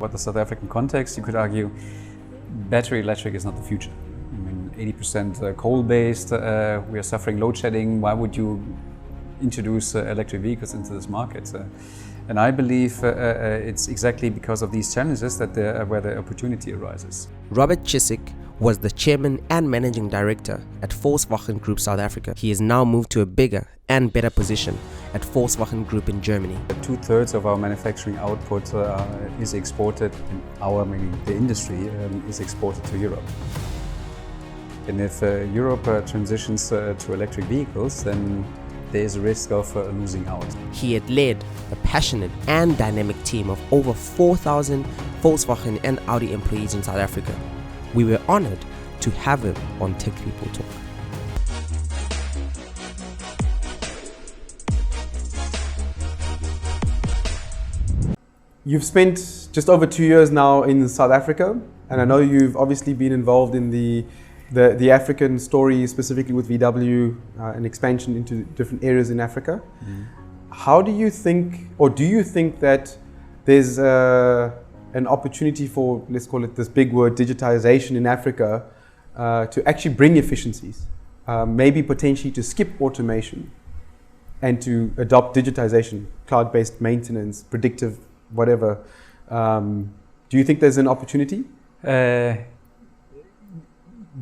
What the South African context, you could argue battery electric is not the future. I mean, 80% coal-based, we are suffering load shedding. Why would you introduce electric vehicles into this market? And I believe it's exactly because of these challenges that where the opportunity arises. Robert Cisek was the chairman and managing director at Volkswagen Group South Africa. He has now moved to a bigger and better position at Volkswagen Group in Germany. 2/3 of our manufacturing output is exported, meaning the industry is exported to Europe. And if Europe transitions to electric vehicles, then there is a risk of losing out. He had led a passionate and dynamic team of over 4,000 Volkswagen and Audi employees in South Africa. We were honored to have him on Tech People Talk. You've spent just over 2 years now in South Africa, and I know you've obviously been involved in the African story, specifically with VW and expansion into different areas in Africa. How do you think, or do you think that there's an opportunity for, let's call it this big word, digitisation in Africa, to actually bring efficiencies, maybe potentially to skip automation and to adopt digitisation, cloud-based maintenance, predictive, whatever. Do you think there's an opportunity?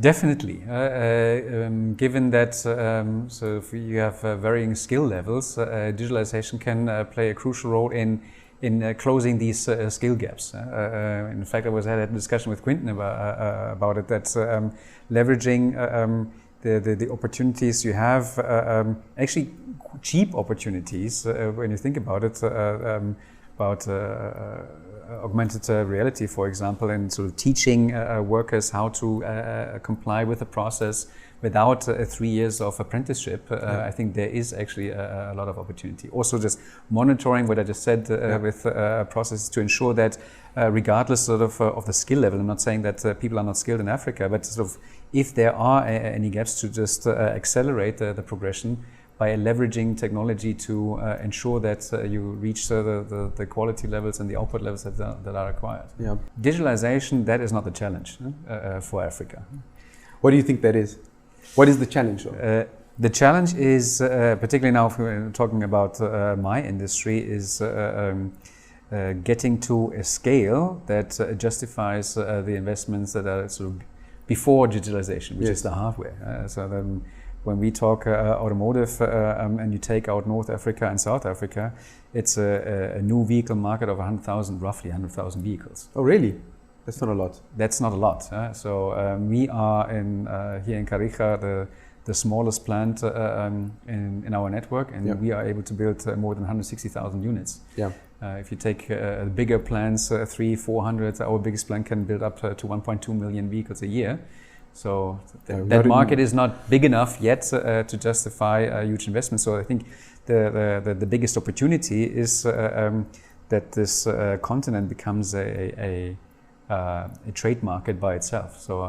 Definitely. Given that so if you have varying skill levels, digitalization can play a crucial role in closing these skill gaps. In fact, I had a discussion with Quinton about it, that leveraging the opportunities you have, actually cheap opportunities when you think about it, about augmented reality, for example, and sort of teaching workers how to comply with the process without 3 years of apprenticeship. I think there is actually a lot of opportunity. Also, just monitoring what I just said with processes to ensure that regardless sort of the skill level, I'm not saying that people are not skilled in Africa, but sort of if there are any gaps, to just accelerate the progression by leveraging technology to ensure that you reach the quality levels and the output levels that are required. Yeah. Digitalization, that is not the challenge for Africa. What do you think that is? What is the challenge? The challenge is, particularly now if we're talking about my industry, is getting to a scale that justifies the investments that are sort of before digitalization, which is the hardware. So then, when we talk automotive and you take out North Africa and South Africa, it's a new vehicle market of 100,000, roughly 100,000 vehicles. Oh, really? That's not a lot. That's not a lot. So we are here in Kariga, the smallest plant in our network, and we are able to build more than 160,000 units. Yeah. If you take bigger plants, 300-400, our biggest plant can build up to 1.2 million vehicles a year. So that market is not big enough yet to justify a huge investment. So I think the biggest opportunity is that this continent becomes a trade market by itself. So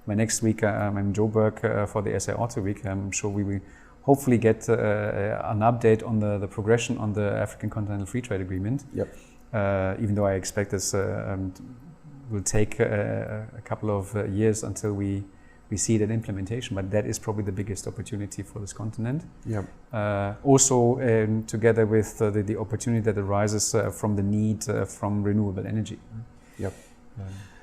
my next week I'm in Joburg for the SA Auto Week. I'm sure we will hopefully get an update on the progression on the African Continental Free Trade Agreement. Yep. Even though I expect this will take a couple of years until we see that implementation, but that is probably the biggest opportunity for this continent. Yeah. Also, together with the opportunity that arises from the need from renewable energy. Yep.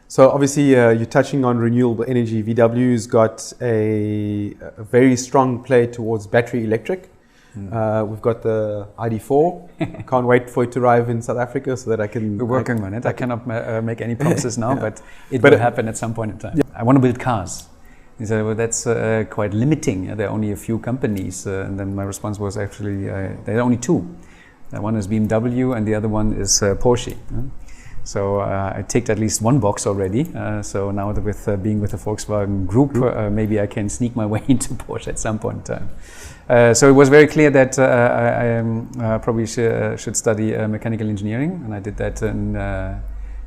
So obviously you're touching on renewable energy. VW's got a very strong play towards battery electric. We've got the ID4. I can't wait for it to arrive in South Africa so that I can... We're working on it. I cannot make any promises now, but it will happen at some point in time. Yeah. I want to build cars. He said, well, that's quite limiting. There are only a few companies. And then my response was actually, there are only two. One is BMW and the other one is Porsche. So I ticked at least one box already. So now that with being with the Volkswagen Group, maybe I can sneak my way into Porsche at some point in time. So it was very clear that I probably should study mechanical engineering, and I did that in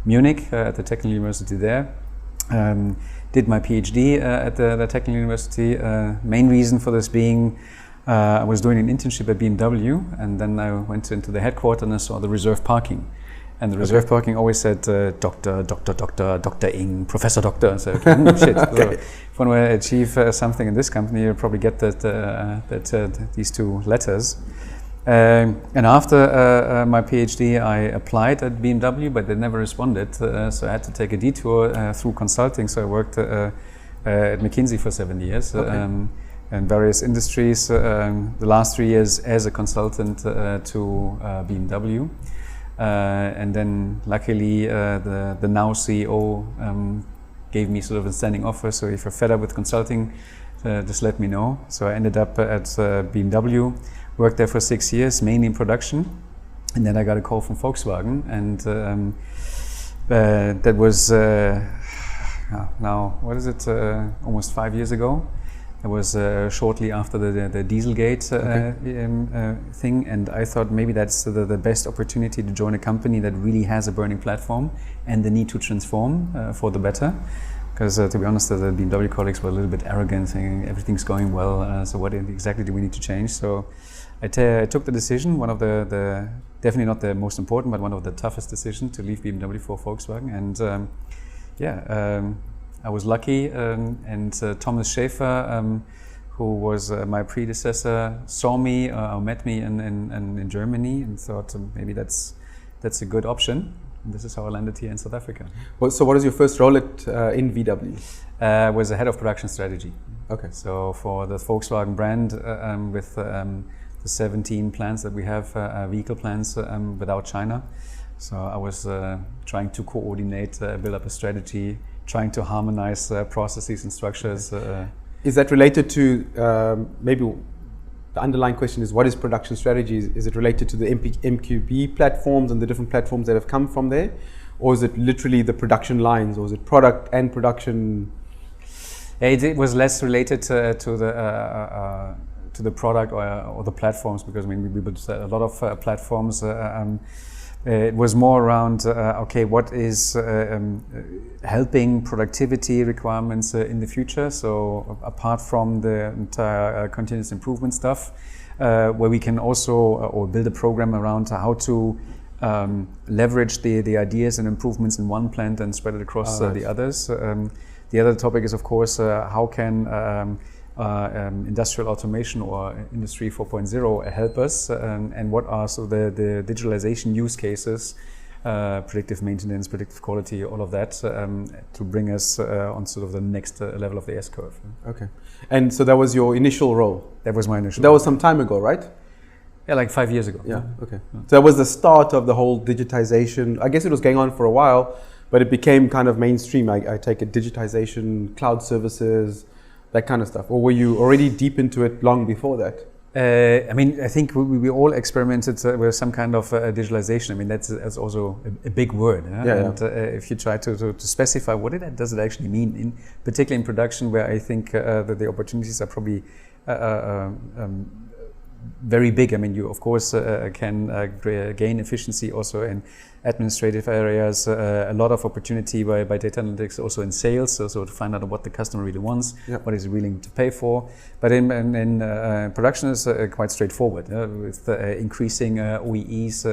Munich at the Technical University there. Did my PhD at the Technical University. Main reason for this being I was doing an internship at BMW, and then I went into the headquarters and I saw the reserved parking. And the reserve parking always said Dr. Ing, Professor Doctor. So shit. So if one were to achieve something in this company, you'll probably get these two letters. And after my PhD, I applied at BMW, but they never responded. So I had to take a detour through consulting. So I worked at McKinsey for 7 years in various industries. The last 3 years as a consultant to BMW. And then luckily the now CEO gave me sort of a standing offer. So if you're fed up with consulting, just let me know. So I ended up at BMW. Worked there for 6 years, mainly in production, and then I got a call from Volkswagen, and that was now what is it? Almost 5 years ago. It was shortly after the Dieselgate thing, and I thought maybe that's the best opportunity to join a company that really has a burning platform and the need to transform for the better. Because to be honest, the BMW colleagues were a little bit arrogant, saying everything's going well. So what exactly do we need to change? So I took the decision, one of the definitely not the most important, but one of the toughest decisions to leave BMW for Volkswagen. And I was lucky, and Thomas Schäfer, who was my predecessor, saw me or met me in Germany, and thought maybe that's a good option. And this is how I landed here in South Africa. Well, so what is your first role in VW? Was the head of production strategy. Okay. So for the Volkswagen brand, with the 17 plants that we have, vehicle plants without China. So I was trying to coordinate, build up a strategy, trying to harmonize processes and structures. Is that related to, maybe the underlying question is, what is production strategy? Is it related to the MQB platforms and the different platforms that have come from there? Or is it literally the production lines, or is it product and production? It was less related to the product or the platforms, because I mean we built a lot of platforms. It was more around what is helping productivity requirements in the future. So apart from the entire continuous improvement stuff, where we can also or build a program around how to leverage the ideas and improvements in one plant and spread it across the others. The other topic is, of course, how can industrial automation or Industry 4.0 help us, and what are the digitalization use cases, predictive maintenance, predictive quality, all of that, to bring us on sort of the next level of the S-curve. Okay. And so that was your initial role? That was my initial role. That was some time ago, right? Yeah, like 5 years ago. Yeah, okay. So that was the start of the whole digitization. I guess it was going on for a while, but it became kind of mainstream. I take it, digitization, cloud services, that kind of stuff. Or were you already deep into it long before that? I mean, I think we all experimented with some kind of digitalization. I mean, that's also a big word. And if you try to specify what does it actually mean, particularly in production, where I think that the opportunities are probably very big. I mean, you of course can gain efficiency also in administrative areas, a lot of opportunity by data analytics also in sales, so to find out what the customer really wants, what is he willing to pay for. But in production is quite straightforward, with increasing OEEs,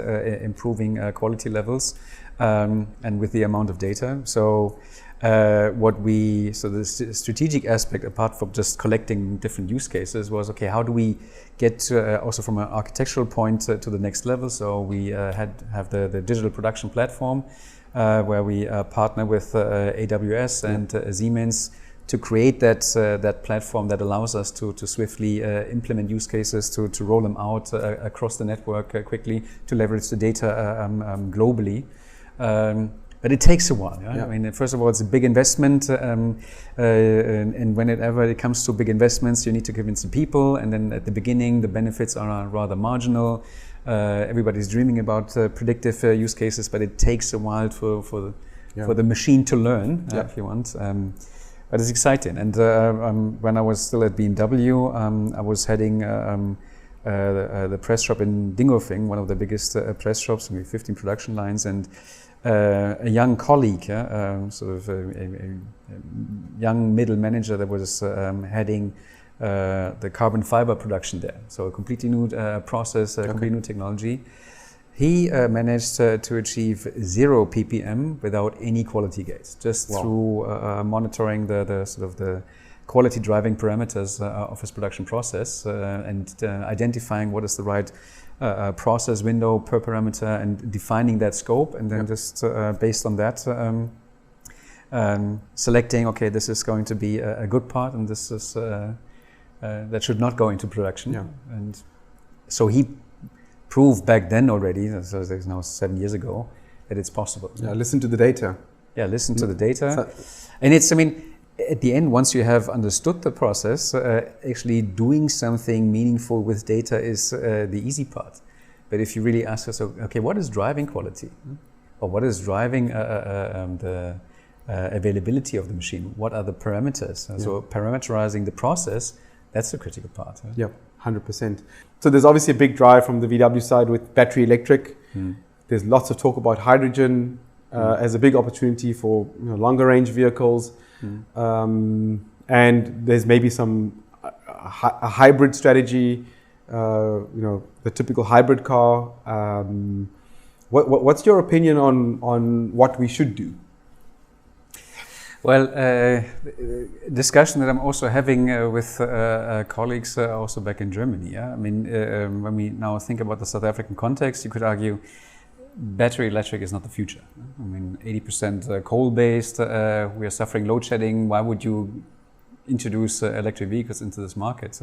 improving quality levels, and with the amount of data. So the strategic aspect, apart from just collecting different use cases, was how do we get also from an architectural point to the next level. So we have the digital production platform where we partner with AWS and Siemens to create that platform that allows us to swiftly implement use cases, to roll them out across the network quickly, to leverage the data globally. But it takes a while. I mean, first of all, it's a big investment, and whenever it comes to big investments, you need to convince the people. And then at the beginning, the benefits are rather marginal. Everybody's dreaming about predictive use cases, but it takes a while for the machine to learn, if you want. But it's exciting. And when I was still at BMW, I was heading the press shop in Dingolfing, one of the biggest press shops, with 15 production lines, and a young colleague, sort of a young middle manager that was heading the carbon fiber production there. So a completely new process, completely new technology. He managed to achieve 0 ppm without any quality gates, just through monitoring the sort of the quality driving parameters of his production process and identifying what is the right process window per parameter and defining that scope, and then just based on that selecting, okay, this is going to be a good part, and this is that should not go into production. And so he proved back then already, so it's now 7 years ago, that it's possible. Listen to the data. Listen to the data. And it's, I mean, at the end, once you have understood the process, actually doing something meaningful with data is the easy part. But if you really ask yourself, okay, what is driving quality? Or what is driving the availability of the machine? What are the parameters? So parameterizing the process, that's the critical part. 100%. So there's obviously a big drive from the VW side with battery electric. There's lots of talk about hydrogen as a big opportunity for longer range vehicles. And there's maybe some a hybrid strategy, the typical hybrid car. What's your opinion on what we should do? Well, discussion that I'm also having with colleagues also back in Germany. I mean, when we now think about the South African context, you could argue battery electric is not the future. I mean, 80% coal-based, we are suffering load shedding. Why would you introduce electric vehicles into this market?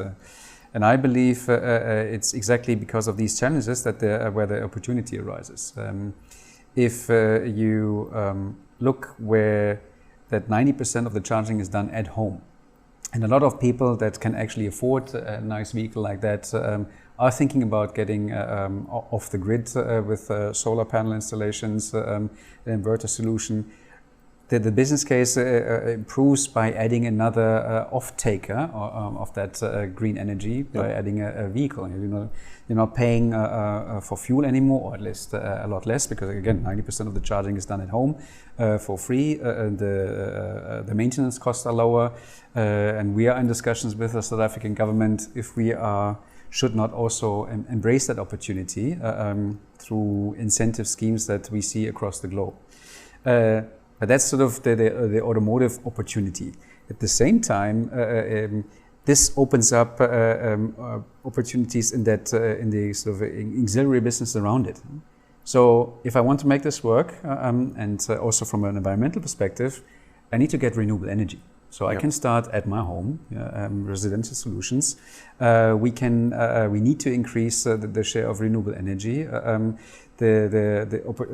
And I believe it's exactly because of these challenges that where the opportunity arises. If you look where that 90% of the charging is done at home, and a lot of people that can actually afford a nice vehicle like that are thinking about getting off the grid with solar panel installations, an inverter solution. The business case improves by adding another off-taker of that green energy by adding a vehicle. You're not paying for fuel anymore, or at least a lot less, because again, 90% of the charging is done at home for free. The maintenance costs are lower, and we are in discussions with the South African government if we should not also embrace that opportunity through incentive schemes that we see across the globe. But that's sort of the automotive opportunity. At the same time, this opens up opportunities in the sort of auxiliary business around it. So if I want to make this work, and also from an environmental perspective, I need to get renewable energy. So I can start at my home, residential solutions. We need to increase the share of renewable energy.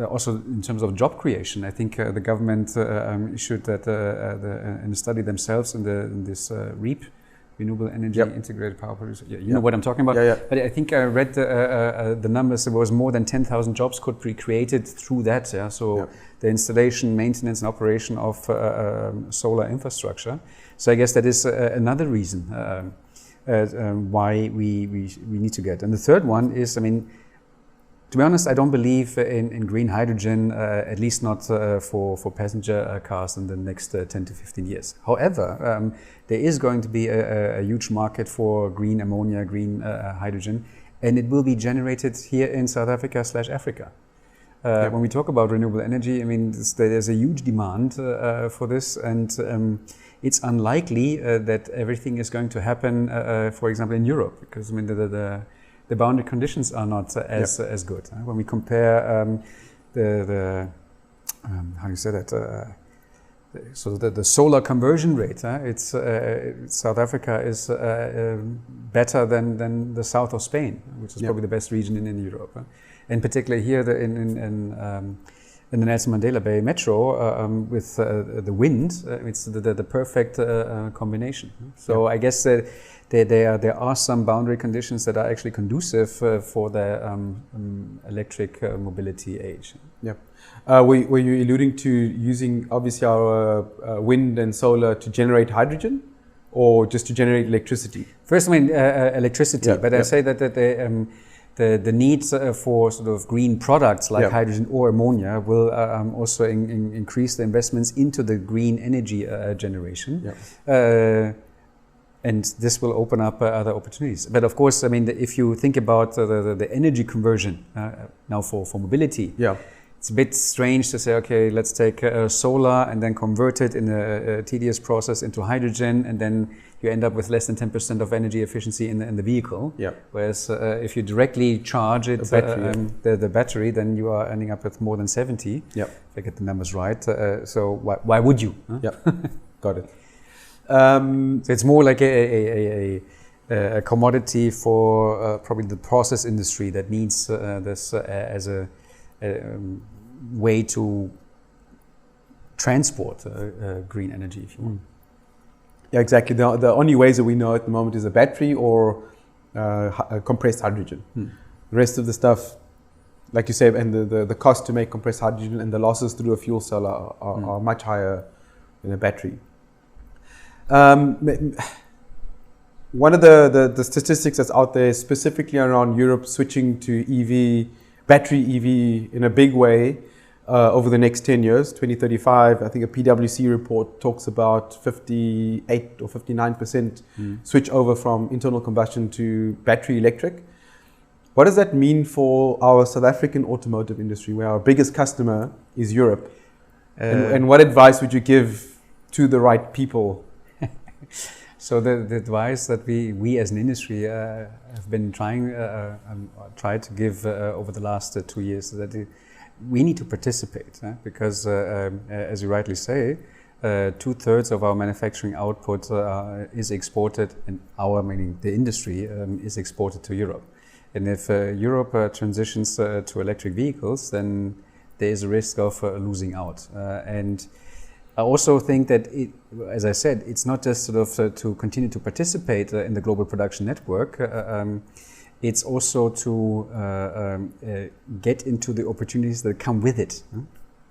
Also in terms of job creation, I think the government issued that in a study themselves in this REAP, renewable energy integrated power producer. You know what I'm talking about. But I think I read the numbers. There was more than 10,000 jobs could be created through that. So the installation, maintenance, and operation of solar infrastructure. So I guess that is another reason why we need to get. And the third one is, I mean, to be honest, I don't believe in green hydrogen, at least not for passenger cars in the next 10 to 15 years. However, there is going to be a huge market for green ammonia, green hydrogen, and it will be generated here in South Africa / Africa. When we talk about renewable energy, I mean, there's a huge demand for this, and it's unlikely that everything is going to happen, for example, in Europe, because I mean, the boundary conditions are not as good. When we compare how do you say that? So the solar conversion rate, South Africa is better than the south of Spain, which is probably the best region in Europe. And particularly here in the Nelson Mandela Bay Metro with the wind, it's the perfect combination. So I guess there are some boundary conditions that are actually conducive for the electric mobility age. Were you alluding to using obviously our wind and solar to generate hydrogen, or just to generate electricity? First, I mean electricity, but I say that the needs for sort of green products like hydrogen or ammonia will also increase the investments into the green energy generation. And this will open up other opportunities. But of course, I mean, if you think about the energy conversion now for mobility, it's a bit strange to say, okay, let's take solar and then convert it in a tedious process into hydrogen, and then you end up with less than 10% of energy efficiency in the vehicle. Whereas if you directly charge it, the battery, then you are ending up with more than 70. If I get the numbers right. So why would you? Got it. So it's more like a commodity for probably the process industry that needs this as a way to transport green energy, if you want. Yeah, exactly. The only ways that we know at the moment is a battery or compressed hydrogen. The rest of the stuff, like you say, and the cost to make compressed hydrogen and the losses through a fuel cell are much higher than a battery. One of the statistics that's out there specifically around Europe switching to battery EV in a big way over the next 10 years, 2035, I think a PwC report talks about 58 or 59% switch over from internal combustion to battery electric. What does that mean for our South African automotive industry, where our biggest customer is Europe? And what advice would you give to the right people? So the advice that we as an industry have been tried to give over the last 2 years is that we need to participate, because as you rightly say, 2/3 of our manufacturing output is exported, and meaning the industry is exported to Europe. And if Europe transitions to electric vehicles, then there is a risk of losing out. And I also think that, as I said, it's not just sort of to continue to participate in the global production network. It's also to get into the opportunities that come with it,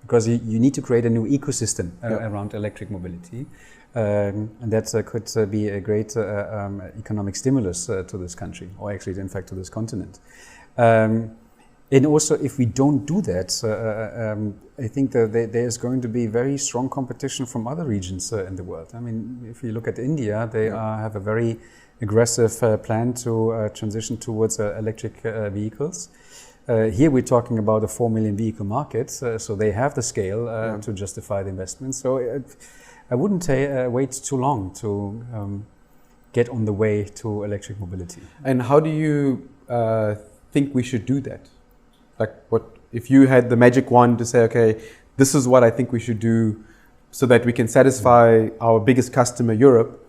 because you need to create a new ecosystem around electric mobility, and that could be a great economic stimulus to this country, or actually, in fact, to this continent. And also, if we don't do that, I think that there's going to be very strong competition from other regions in the world. I mean, if you look at India, they have a very aggressive plan to transition towards electric vehicles. Here we're talking about a 4 million vehicle market, so they have the scale to justify the investment. So I wouldn't wait too long to get on the way to electric mobility. And how do you think we should do that? Like, what if you had the magic wand to say, okay, this is what I think we should do so that we can satisfy our biggest customer, Europe?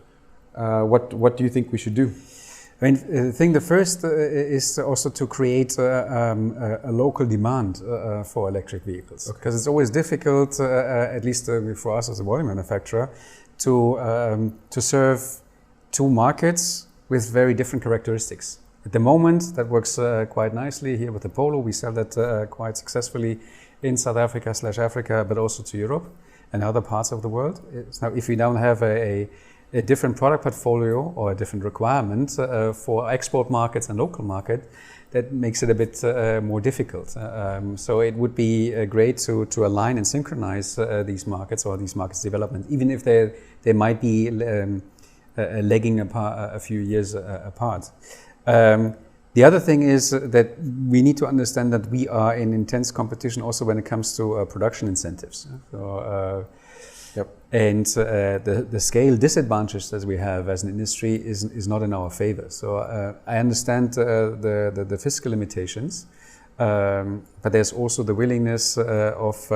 What do you think we should do? I mean, I think the first is also to create a local demand for electric vehicles, because it's always difficult, at least for us as a body manufacturer, to serve two markets with very different characteristics. At the moment, that works quite nicely here with the Polo. We sell that quite successfully in South Africa/Africa, but also to Europe and other parts of the world. Now, if we now have a different product portfolio or a different requirement for export markets and local market, that makes it a bit more difficult. So it would be great to align and synchronize these markets or these markets' development, even if they might be lagging a few years apart. The other thing is that we need to understand that we are in intense competition also when it comes to production incentives. So, and the scale disadvantages that we have as an industry is not in our favor. So I understand the fiscal limitations, but there's also the willingness of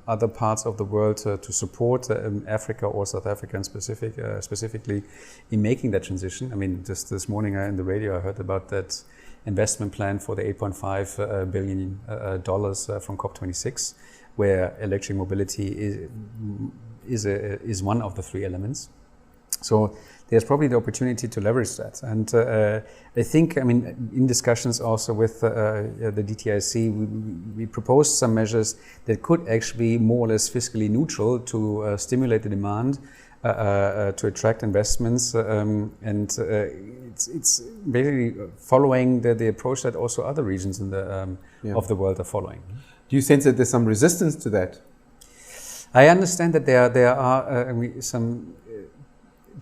other parts of the world to support Africa or South Africa specifically in making that transition. I mean, just this morning in the radio I heard about that investment plan for the $8.5 billion from COP26, where electric mobility is one of the three elements. So there's probably the opportunity to leverage that. And I think, I mean, in discussions also with the DTIC, we proposed some measures that could actually be more or less fiscally neutral to stimulate the demand, to attract investments. It's basically following the approach that also other regions in of the world are following. Do you sense that there's some resistance to that? I understand that there are some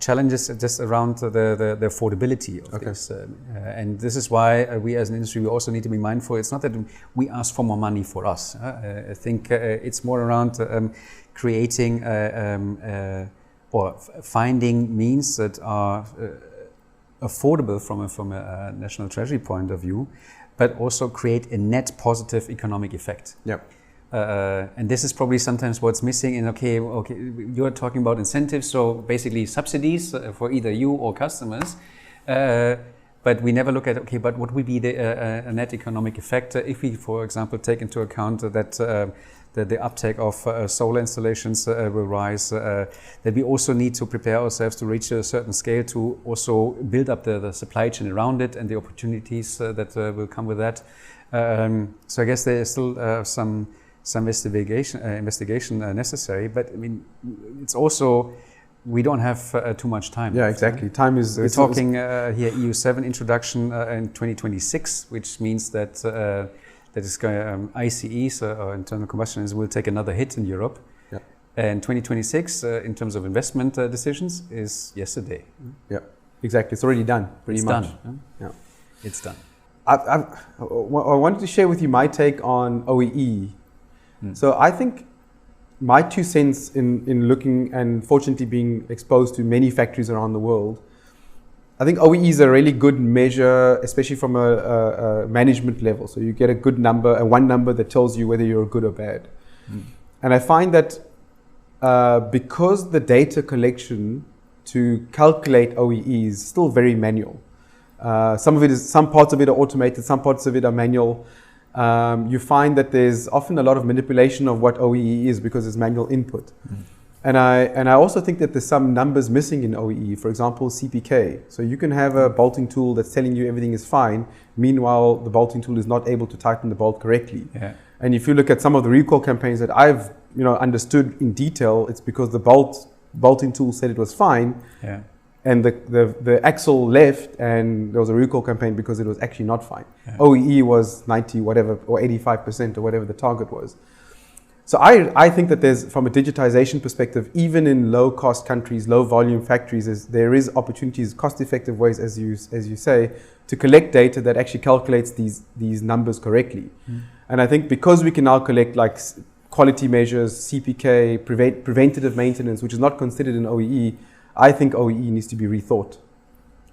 challenges just around the affordability of this. And this is why we as an industry, we also need to be mindful. It's not that we ask for more money for us. I think it's more around creating or finding means that are affordable from a national treasury point of view, but also create a net positive economic effect. Yep. And this is probably sometimes what's missing in, okay, you're talking about incentives, so basically subsidies for either you or customers, but we never look at, okay, but what will be the net economic effect if we, for example, take into account that the uptake of solar installations will rise, that we also need to prepare ourselves to reach a certain scale to also build up the supply chain around it and the opportunities that will come with that. So I guess there is still some investigation necessary, but I mean, it's also, we don't have too much time. Yeah, exactly. Time is... We're talking here EU7 introduction in 2026, which means that ICEs, or internal combustion engines, will take another hit in Europe. Yeah. And 2026, in terms of investment decisions, is yesterday. Yeah, exactly. It's already done, pretty much. It's done. Yeah. It's done. I wanted to share with you my take on OEE. So I think my 2 cents in looking and fortunately being exposed to many factories around the world, I think OEE is a really good measure, especially from a management level. So you get a good number, and one number that tells you whether you're good or bad. And I find that because the data collection to calculate OEE is still very manual. Some parts of it are automated, some parts of it are manual. You find that there's often a lot of manipulation of what OEE is because it's manual input. And I also think that there's some numbers missing in OEE, for example, CPK. So you can have a bolting tool that's telling you everything is fine, meanwhile the bolting tool is not able to tighten the bolt correctly. Yeah. And if you look at some of the recall campaigns that I've understood in detail, it's because the bolting tool said it was fine. Yeah. And the axle left, and there was a recall campaign because it was actually not fine. Yeah. OEE was 90 whatever or 85% or whatever the target was. So I think that there's, from a digitization perspective, even in low cost countries, low volume factories, there is opportunities, cost effective ways, as you say, to collect data that actually calculates these numbers correctly. And I think because we can now collect like quality measures, CPK, preventative maintenance, which is not considered in OEE, I think OEE needs to be rethought,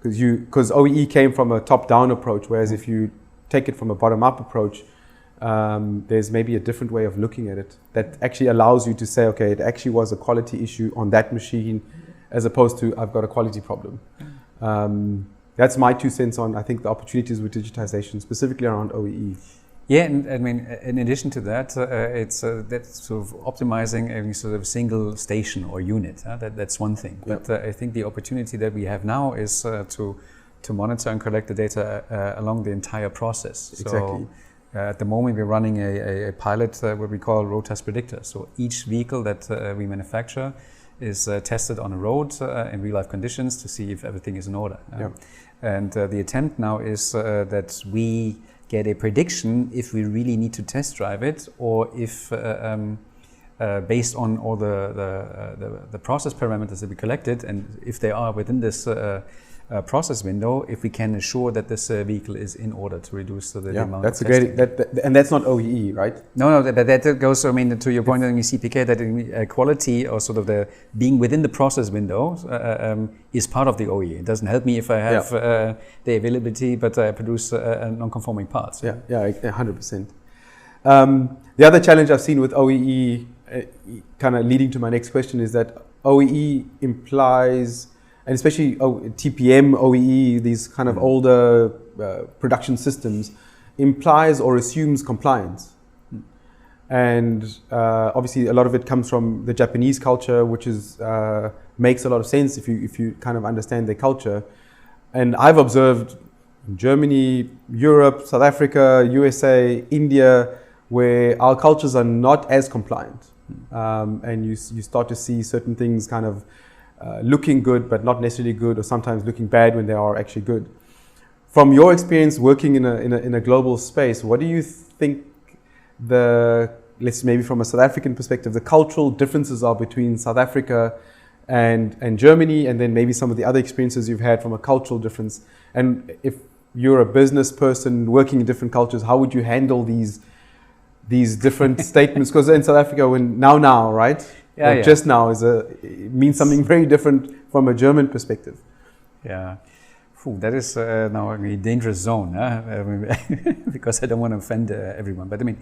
because OEE came from a top-down approach, whereas if you take it from a bottom-up approach, there's maybe a different way of looking at it that actually allows you to say, okay, it actually was a quality issue on that machine, as opposed to I've got a quality problem. That's my 2 cents on, I think, the opportunities with digitization, specifically around OEE. Yeah, and I mean, in addition to that, it's that's sort of optimizing a sort of single station or unit. That's one thing. But I think the opportunity that we have now is to monitor and collect the data along the entire process. Exactly. So at the moment, we're running a pilot, what we call road test predictor. So each vehicle that we manufacture is tested on a road in real life conditions to see if everything is in order. And the attempt now is that we get a prediction if we really need to test drive it, or if based on all the process parameters that we collected, and if they are within this process window, if we can assure that this vehicle is in order to reduce the amount that's of a great, and that's not OEE, right? No, but that goes, I mean, to your point on the CPK, that quality, or sort of the being within the process window is part of the OEE. It doesn't help me if I have the availability, but I produce non-conforming parts. Yeah, 100%. The other challenge I've seen with OEE, kind of leading to my next question, is that OEE implies, and especially TPM, OEE, these kind of older production systems, implies or assumes compliance. And obviously a lot of it comes from the Japanese culture, which is makes a lot of sense if you kind of understand their culture. And I've observed in Germany, Europe, South Africa, USA, India, where our cultures are not as compliant. And you start to see certain things kind of looking good, but not necessarily good, or sometimes looking bad when they are actually good. From your experience working in a global space, what do you think let's maybe from a South African perspective, the cultural differences are between South Africa and Germany, and then maybe some of the other experiences you've had from a cultural difference. And if you're a business person working in different cultures, how would you handle these different statements? Because in South Africa, when now, right? Yeah. Just now it means something very different from a German perspective. Yeah. That is now a dangerous zone, because I don't want to offend everyone. But I mean,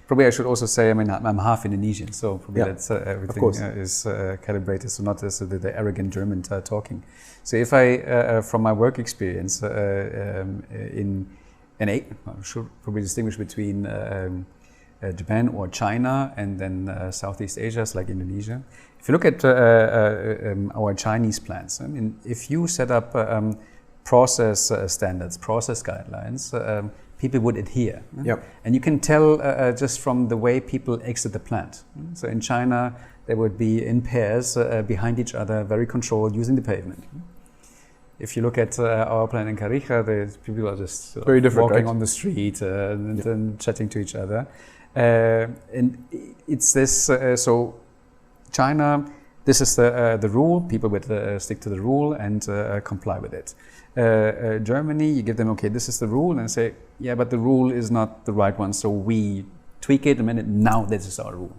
probably I should also say, I mean, I'm half Indonesian, so probably that's everything is calibrated, so not as the arrogant German talking. So if I, from my work experience in I should probably distinguish between Japan or China and then Southeast Asia, like Indonesia. If you look at our Chinese plants, I mean, if you set up process standards, process guidelines, people would adhere. Yep. And you can tell just from the way people exit the plant. So in China, they would be in pairs behind each other, very controlled, using the pavement. If you look at our plant in Carija, the people are just very different, walking right? on the street and chatting to each other. And it's this, so China, this is the rule, people would stick to the rule and comply with it. Germany, you give them, okay, this is the rule, and say, yeah, but the rule is not the right one, so we tweak it a minute, now this is our rule.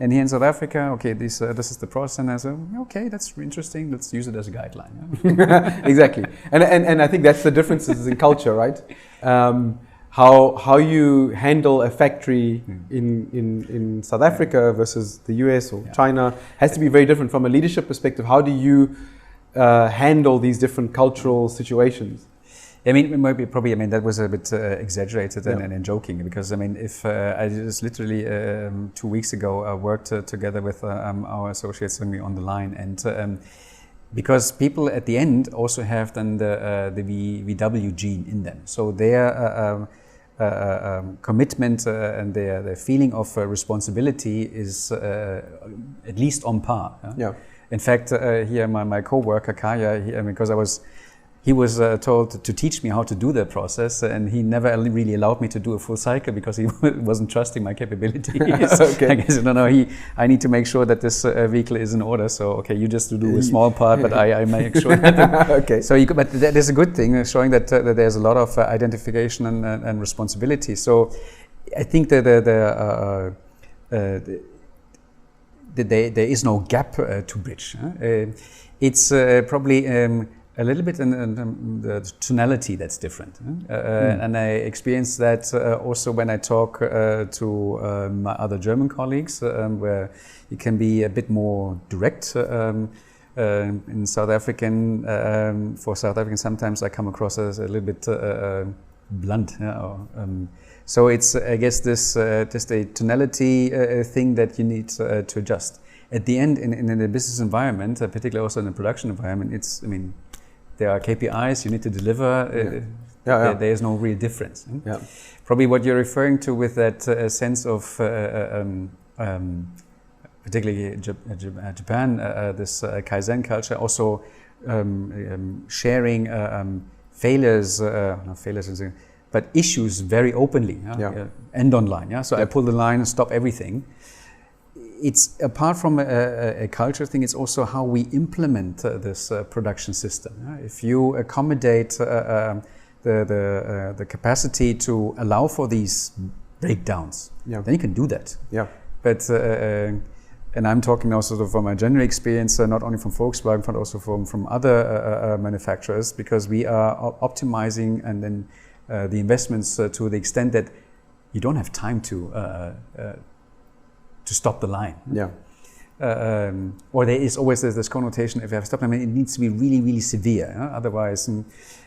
And here in South Africa, okay, this is the process, and I say, okay, that's interesting, let's use it as a guideline. Exactly. And I think that's the differences in culture, right? How you handle a factory in South Africa versus the US or China has to be very different. From a leadership perspective, how do you handle these different cultural situations? I mean, probably, I mean, that was a bit exaggerated and joking, because I mean, if I just literally 2 weeks ago I worked together with our associates on the line, and because people at the end also have then the VW gene in them, so their commitment and their feeling of responsibility is at least on par. Yeah. In fact, here my co-worker Kaya, because he was told to teach me how to do the process, and he never really allowed me to do a full cycle because he wasn't trusting my capabilities. Okay. I guess I need to make sure that this vehicle is in order. So okay, you just do a small part, but I make sure that. Okay. So but that is a good thing, showing that there's a lot of identification and responsibility. So I think that there is no gap to bridge. It's probably a little bit in the tonality that's different. And I experience that also when I talk to my other German colleagues, where you can be a bit more direct. In South African, for South African, sometimes I come across as a little bit blunt. So it's, I guess, this just a tonality thing that you need to adjust. At the end, in the business environment, particularly also in the production environment, it's, I mean, there are KPIs you need to deliver. There is no real difference. Yeah. Probably what you're referring to with that sense of, particularly Japan, this Kaizen culture, also sharing failures, not failures, but issues very openly, and online. So I pull the line and stop everything. It's apart from a culture thing, it's also how we implement this production system. If you accommodate the capacity to allow for these breakdowns, then you can do that. Yeah. But and I'm talking also from my general experience, not only from Volkswagen, but also from other manufacturers, because we are optimizing and then the investments to the extent that you don't have time to stop the line. Yeah. Or there is always this connotation, if you have stopped, I mean, it needs to be really, really severe. Otherwise,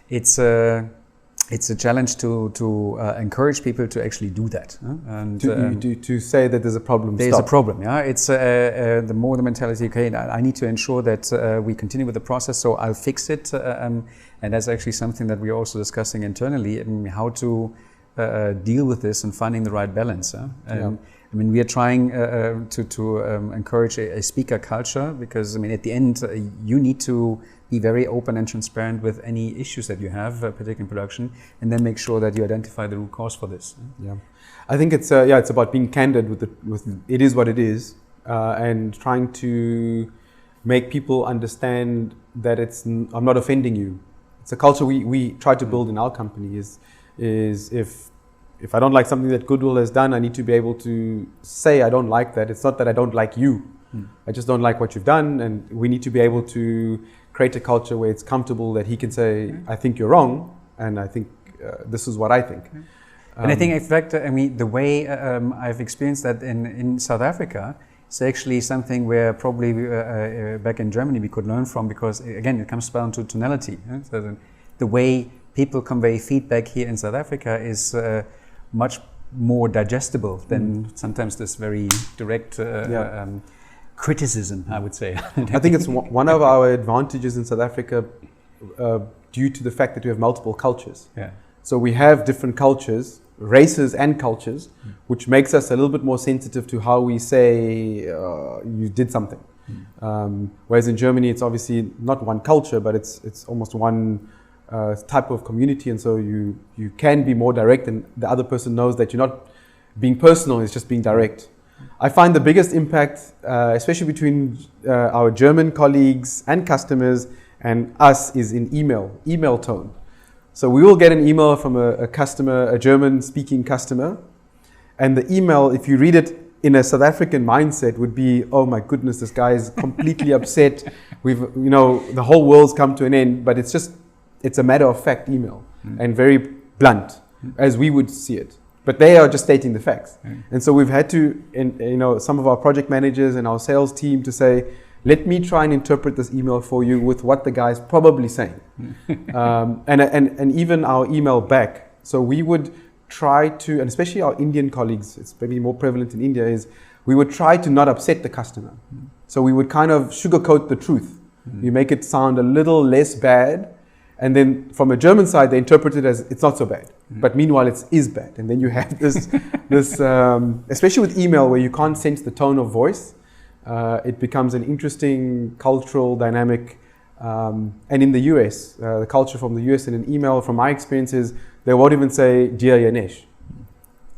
it's a challenge to encourage people to actually do that. And to say that there's a problem. There's a problem. It's the more the mentality. Okay, I need to ensure that we continue with the process, so I'll fix it. And that's actually something that we're also discussing internally, how to deal with this and finding the right balance. I mean, we are trying to encourage a speaker culture, because I mean, at the end, you need to be very open and transparent with any issues that you have, particularly in production, and then make sure that you identify the root cause for this. Yeah, I think it's about being candid with it is what it is, and trying to make people understand that I'm not offending you. It's a culture we try to build in our company is if I don't like something that Goodwill has done, I need to be able to say I don't like that. It's not that I don't like you. I just don't like what you've done, and we need to be able to create a culture where it's comfortable that he can say, I think you're wrong, and I think this is what I think. And I think, in fact, I mean, the way I've experienced that in South Africa, it's actually something where probably back in Germany we could learn from, because again, it comes down to tonality. So the way people convey feedback here in South Africa is much more digestible than sometimes this very direct criticism, I would say. I think it's one of our advantages in South Africa due to the fact that we have multiple cultures. Yeah. So we have different cultures, races and cultures, which makes us a little bit more sensitive to how we say you did something. Whereas in Germany, it's obviously not one culture, but it's almost one type of community, and so you can be more direct, and the other person knows that you're not being personal, it's just being direct. I find the biggest impact, especially between our German colleagues and customers and us, is in email tone. So we will get an email from a customer, a German-speaking customer, and the email, if you read it in a South African mindset, would be, oh my goodness, this guy is completely upset. The whole world's come to an end, but it's a matter-of-fact email and very blunt, as we would see it. But they are just stating the facts. And so we've had to, some of our project managers and our sales team to say, let me try and interpret this email for you with what the guy's probably saying. And even our email back. So we would try to, and especially our Indian colleagues, it's maybe more prevalent in India, is we would try to not upset the customer. So we would kind of sugarcoat the truth. You make it sound a little less bad. And then from a German side, they interpret it as it's not so bad. But meanwhile, it is bad. And then you have this especially with email where you can't sense the tone of voice, it becomes an interesting cultural dynamic. And in the US, the culture from the US in an email, from my experiences, they won't even say, Dear Yanesh.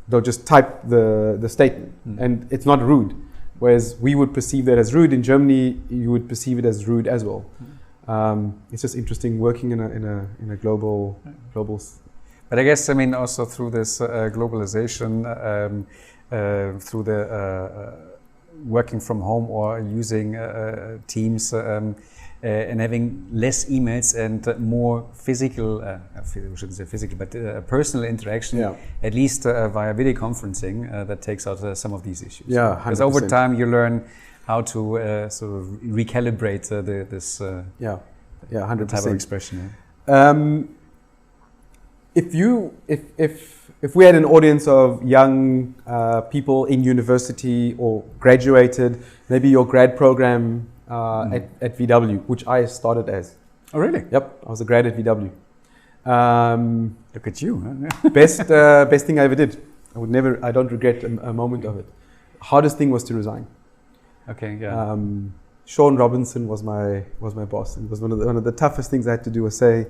They'll just type the statement. And it's not rude. Whereas we would perceive that as rude. In Germany, you would perceive it as rude as well. It's just interesting working in a global. But I guess, I mean, also through this globalization, through the working from home or using Teams and having less emails and more physical, I shouldn't say physical, but personal interaction, at least via video conferencing, that takes out some of these issues. Yeah, 100%. Because over time you learn how to sort of recalibrate this 100% type of expression. If we had an audience of young people in university or graduated, maybe your grad program at VW, which I started as. Oh, really? Yep, I was a grad at VW. Look at you. Huh? Best thing I ever did. I don't regret a moment of it. Hardest thing was to resign. Okay, yeah. Sean Robinson was my boss, and it was one of the toughest things I had to do was say,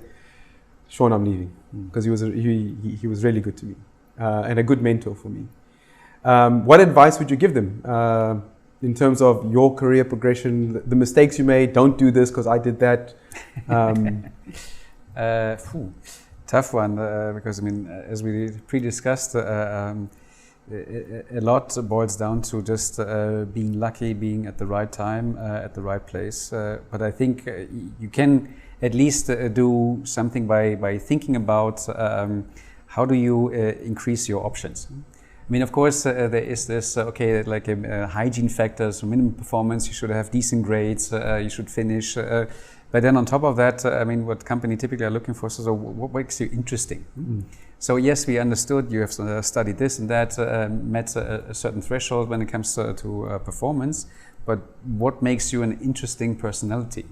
Sean, I'm leaving, because he was really good to me and a good mentor for me. What advice would you give them in terms of your career progression, the mistakes you made? Don't do this because I did that. Tough one, because I mean, as we pre-discussed, a lot boils down to just being lucky, being at the right time, at the right place. But I think you can at least do something by thinking about how do you increase your options. I mean, of course, there is this, like a hygiene factor, so minimum performance, you should have decent grades, you should finish. But then on top of that, I mean, what company typically are looking for, so what makes you interesting? So yes, we understood you have studied this and that, met a certain threshold when it comes to performance, but what makes you an interesting personality?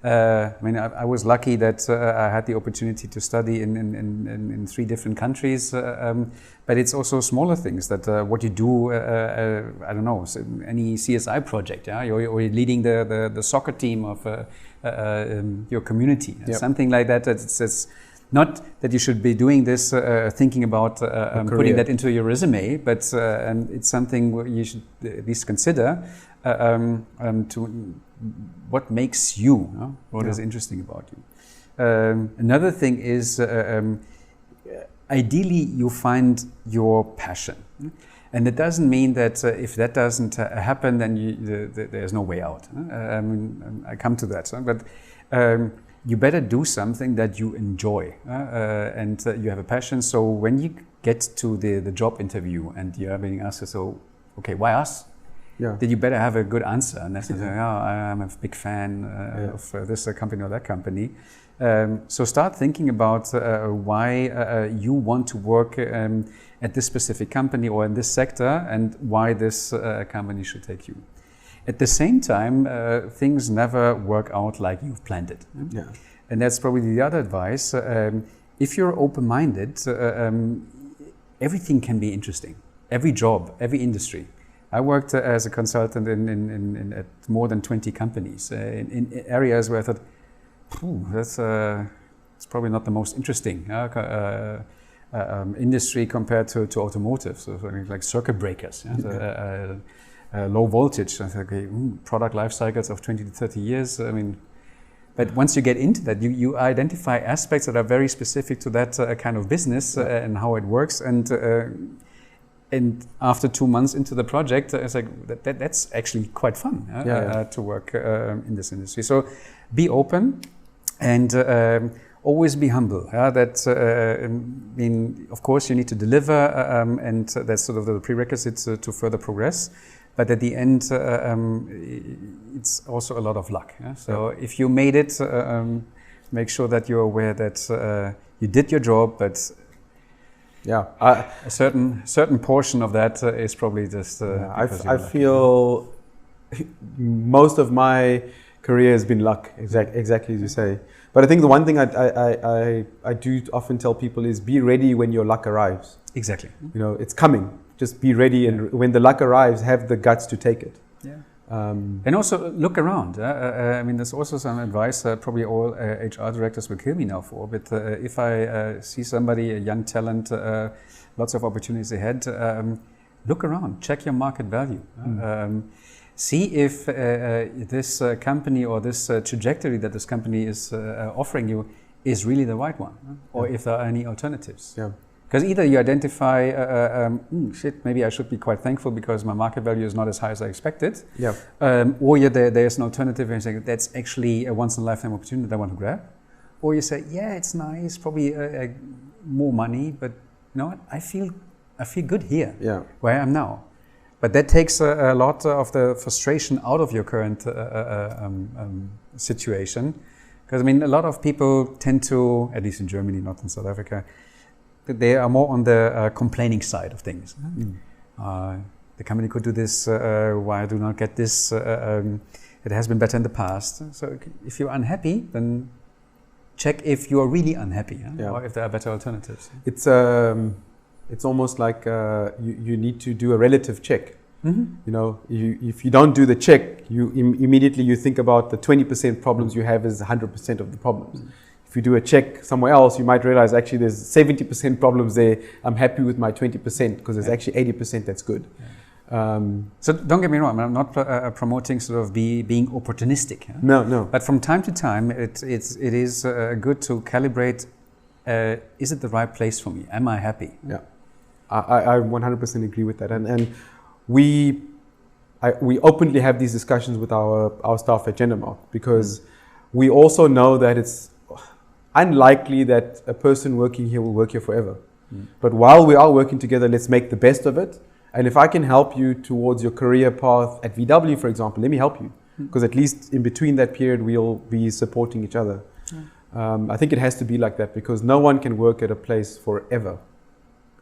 I mean, I was lucky that I had the opportunity to study in 3 different countries, but it's also smaller things that what you do, I don't know, so any CSI project, you're leading the soccer team of your community, something like that. It's not that you should be doing this, thinking about putting that into your resume, but and it's something you should at least consider. to what makes you, what is interesting about you. Another thing is ideally you find your passion. And it doesn't mean that if that doesn't happen, then there's no way out. I come to that. But you better do something that you enjoy and you have a passion. So when you get to the job interview and you're being asked, so, okay, why us? Yeah. Then you better have a good answer. And that's I'm a big fan of this company or that company. So start thinking about why you want to work at this specific company or in this sector and why this company should take you. At the same time, things never work out like you've planned it. Yeah. And that's probably the other advice. If you're open-minded, everything can be interesting. Every job, every industry. I worked as a consultant at more than 20 companies in areas where I thought, that's probably not the most interesting industry compared to automotive. So something like circuit breakers, low voltage. I think, okay, product life cycles of 20 to 30 years. I mean, but once you get into that, you identify aspects that are very specific to that kind of business and how it works. And after 2 months into the project, it's like that's actually quite fun to work in this industry. So be open and always be humble. That of course, you need to deliver, and that's sort of the prerequisites to further progress. But at the end, it's also a lot of luck. So if you made it, make sure that you're aware that you did your job, but a certain portion of that is probably just. I feel most of my career has been luck, exactly as you say. But I think the one thing I do often tell people is be ready when your luck arrives. Exactly. It's coming. Just be ready, and when the luck arrives, have the guts to take it. Yeah. And also look around. I mean, there's also some advice probably all HR directors will kill me now for. But if I see somebody, a young talent, lots of opportunities ahead, look around. Check your market value. See if this company or this trajectory that this company is offering you is really the right one, or if there are any alternatives. Yeah. Because either you identify, maybe I should be quite thankful because my market value is not as high as I expected. Yeah. Or there's an alternative and you say, that's actually a once-in-a-lifetime opportunity that I want to grab. Or you say, yeah, it's nice, probably more money, but you know what? I feel good here, where I am now. But that takes a lot of the frustration out of your current situation. Because I mean, a lot of people tend to, at least in Germany, not in South Africa, they are more on the complaining side of things. The company could do this, why I do not get this? It has been better in the past. So if you're unhappy, then check if you are really unhappy, or if there are better alternatives. It's almost like you need to do a relative check. If you don't do the check, you immediately you think about the 20% problems you have is 100% of the problems. If you do a check somewhere else, you might realize actually there's 70% problems there. I'm happy with my 20% because there's actually 80% that's good. So don't get me wrong, I'm not promoting sort of being opportunistic. No. But from time to time, it is good to calibrate, is it the right place for me? Am I happy? Yeah, I 100% agree with that. And we openly have these discussions with our staff at GenderMark because we also know that it's unlikely that a person working here will work here forever. But while we are working together, let's make the best of it. And if I can help you towards your career path at VW, for example, let me help you. Because at least in between that period, we'll be supporting each other. I think it has to be like that because no one can work at a place forever.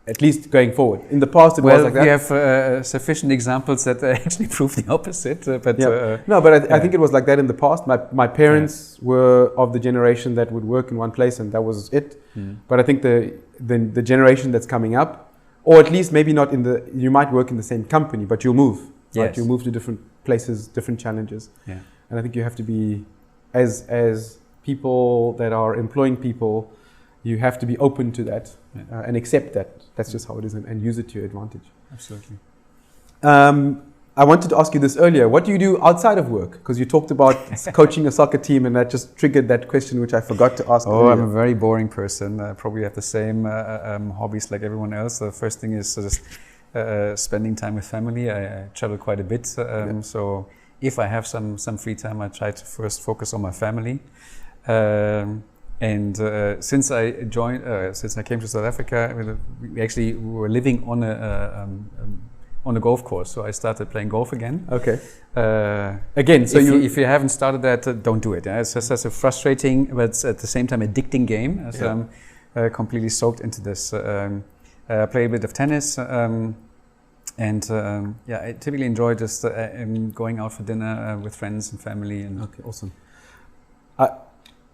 At least going forward. In the past, it was like that. We have sufficient examples that actually prove the opposite. I think it was like that in the past. My parents were of the generation that would work in one place and that was it. But I think the generation that's coming up, or at least maybe not you might work in the same company, but you'll move. Yes. Right? You'll move to different places, different challenges. Yeah. And I think you have to be, as people that are employing people, you have to be open to that and accept that. That's just how it is and use it to your advantage. Absolutely. I wanted to ask you this earlier. What do you do outside of work? Because you talked about coaching a soccer team, and that just triggered that question, which I forgot to ask earlier. I'm a very boring person. I probably have the same hobbies like everyone else. The first thing is just spending time with family. I travel quite a bit. So if I have some free time, I try to first focus on my family. Since I came to South Africa, we were living on a golf course, so I started playing golf again. Okay. Again, so if you haven't started that, don't do it. It's just such a frustrating, but at the same time addicting game. So I'm completely soaked into this. I play a bit of tennis, I typically enjoy just going out for dinner with friends and family. Okay, awesome.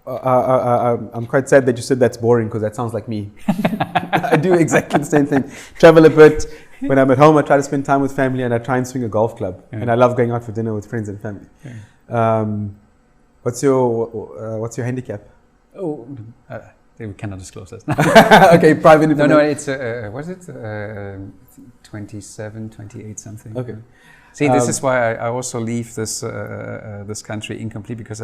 I'm quite sad that you said that's boring, because that sounds like me. I do exactly the same thing. Travel a bit. When I'm at home, I try to spend time with family, and I try and swing a golf club. Yeah. And I love going out for dinner with friends and family. Yeah. What's your handicap? We cannot disclose that. Okay, private information. No, it's what is it? 27, 28 something. Okay. See, this is why I also leave this country incomplete, because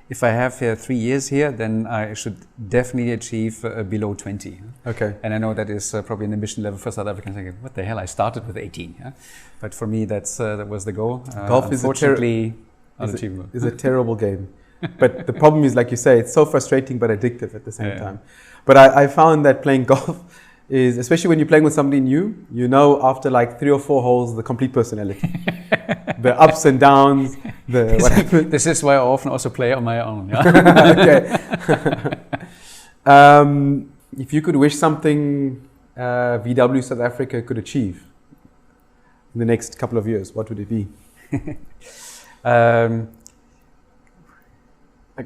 if I have 3 years here, then I should definitely achieve below 20. Okay. And I know that is probably an ambition level for South Africans. Thinking, what the hell? I started with 18. Yeah? But for me, that was the goal. Golf is unachievable. Is a terrible game. But the problem is, like you say, it's so frustrating but addictive at the same time. But I found that playing golf is, especially when you're playing with somebody new, you know after like 3 or 4 holes the complete personality. The ups and downs, what happened. This is why I often also play on my own. Yeah? Okay. If you could wish something VW South Africa could achieve in the next couple of years, what would it be?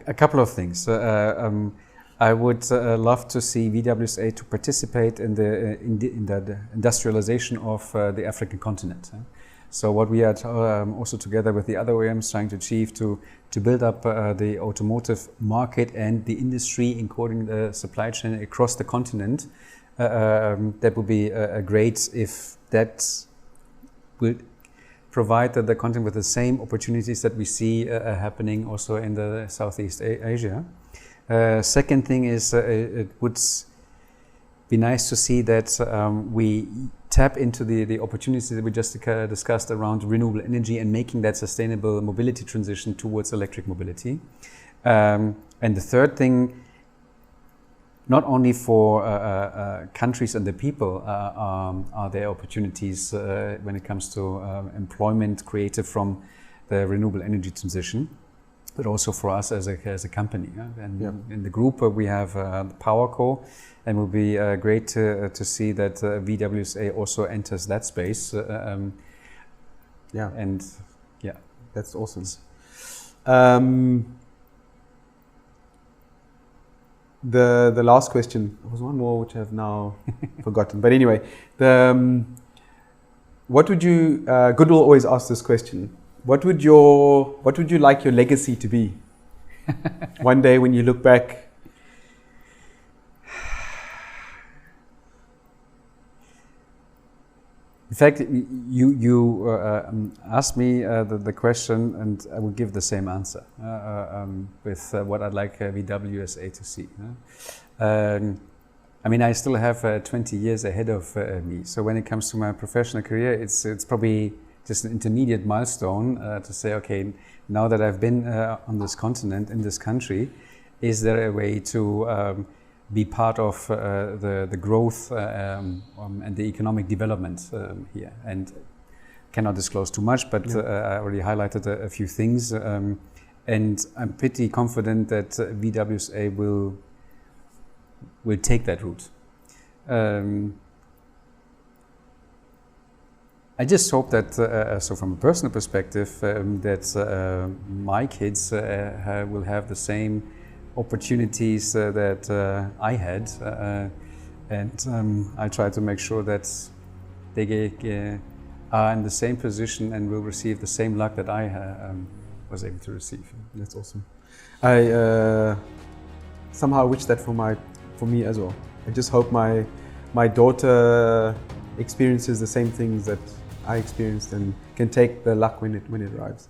A couple of things. I would love to see VWSA to participate in the industrialization of the African continent. So what we are also together with the other OEMs trying to achieve to build up the automotive market and the industry, including the supply chain across the continent. That would be great if that would provide the continent with the same opportunities that we see happening also in the Southeast Asia. Second thing is it would be nice to see that we tap into the opportunities that we just discussed around renewable energy and making that sustainable mobility transition towards electric mobility. And the third thing, not only for countries and the people are there opportunities when it comes to employment created from the renewable energy transition, but also for us as a company. And in the group we have the PowerCo, and it will be great to see that VWSA also enters that space. That's awesome. The last question, there was one more which I've now forgotten. But anyway, what would you? Goodwill always asks this question. What would you like your legacy to be? One day when you look back. In fact, you asked me the question, and I would give the same answer with what I'd like VWSA to see. I mean, I still have 20 years ahead of me. So when it comes to my professional career, it's probably just an intermediate milestone to say, okay, now that I've been on this continent, in this country, is there a way to be part of the growth and the economic development here? And cannot disclose too much, but I already highlighted a few things. And I'm pretty confident that VWSA will take that route. I just hope that, so from a personal perspective, that my kids will have the same opportunities that I had, and I try to make sure that they are in the same position and will receive the same luck that I was able to receive. That's awesome. I somehow wish that for me as well. I just hope my daughter experiences the same things that I experienced, and can take the luck when it arrives.